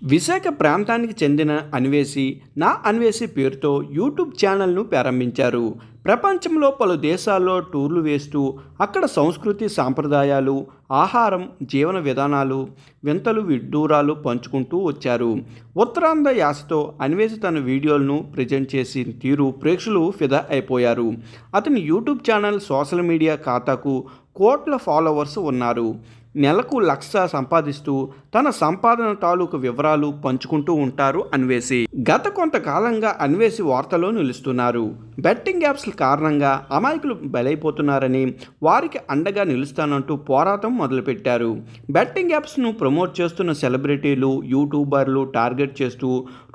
విశాఖ ప్రాంతానికి చెందిన అన్వేషి నా అన్వేషి పేరుతో యూట్యూబ్ ఛానల్ను ప్రారంభించారు. ప్రపంచంలో పలు దేశాల్లో టూర్లు వేస్తూ అక్కడ సంస్కృతి సాంప్రదాయాలు, ఆహారం, జీవన విధానాలు, వింతలు విడ్డూరాలు పంచుకుంటూ వచ్చారు. ఉత్తరాంధ్ర యాసతో అన్వేషి తన వీడియోలను ప్రజెంట్ చేసిన తీరు ప్రేక్షకులు ఫిదా అయిపోయారు. అతని యూట్యూబ్ ఛానల్, సోషల్ మీడియా ఖాతాకు కోట్ల ఫాలోవర్స్ ఉన్నారు. నెలకు 1,00,000 సంపాదిస్తూ తన సంపాదన తాలూకు వివరాలు పంచుకుంటూ ఉంటారు అన్వేషి. గత కొంతకాలంగా అన్వేషి వార్తలో నిలుస్తున్నారు. బెట్టింగ్ యాప్స్ కారణంగా అమాయకులు బలైపోతున్నారని, వారికి అండగా నిలుస్తానంటూ పోరాటం మొదలుపెట్టారు. బెట్టింగ్ యాప్స్ను ప్రమోట్ చేస్తున్న సెలబ్రిటీలు, యూట్యూబర్లు టార్గెట్ చేస్తూ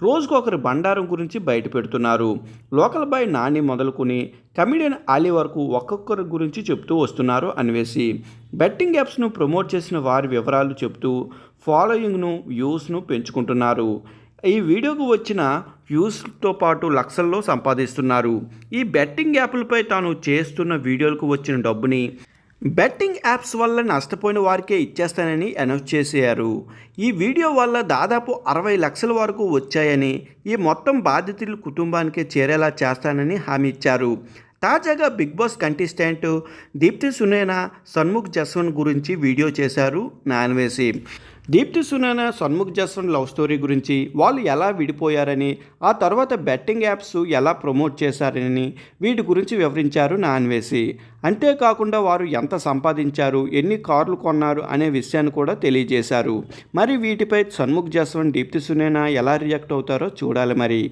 రోజుకొకరి బండారం గురించి బయట పెడుతున్నారు. లోకల్ బాయ్ నాని మొదలుకొని కమిడియన్ ఆలీ వరకు ఒక్కొక్కరి గురించి చెప్తూ వస్తున్నారు అన్వేషి. బెట్టింగ్ యాప్స్ను ప్రమోట్ చేసిన వారి వివరాలు చెప్తూ ఫాలోయింగ్ను, వ్యూస్ను పెంచుకుంటున్నారు. ఈ వీడియోకు వచ్చిన వ్యూస్తో పాటు లక్షల్లో సంపాదిస్తున్నారు. ఈ బెట్టింగ్ యాప్లపై తాను చేస్తున్న వీడియోలకు వచ్చిన డబ్బుని బెట్టింగ్ యాప్స్ వల్ల నష్టపోయిన వారికే ఇచ్చేస్తానని అనౌన్స్ చేశారు. ఈ వీడియో వల్ల దాదాపు 60 లక్షల వరకు వచ్చాయని, ఈ మొత్తం బాధితుల కుటుంబానికే చేరేలా చేస్తానని హామీ ఇచ్చారు. తాజాగా Bigg Boss contestant Deepthi Sunaina, Shanmukh Jaswanth గురించి వీడియో చేశారు నా అన్వేషి. దీప్తి సునేనా, షణ్ముఖ్ జస్వంత్ లవ్ స్టోరీ గురించి, వాళ్ళు ఎలా విడిపోయారని, ఆ తర్వాత బెట్టింగ్ యాప్స్ ఎలా ప్రమోట్ చేశారని వీటి గురించి వివరించారు నా అన్వేషి. అంతేకాకుండా వారు ఎంత సంపాదించారు, ఎన్ని కార్లు కొన్నారు అనే విషయాన్ని కూడా తెలియజేశారు. మరి వీటిపై షణ్ముఖ్ జస్వంత్, దీప్తి సునేనా ఎలా రియాక్ట్ అవుతారో చూడాలి మరి.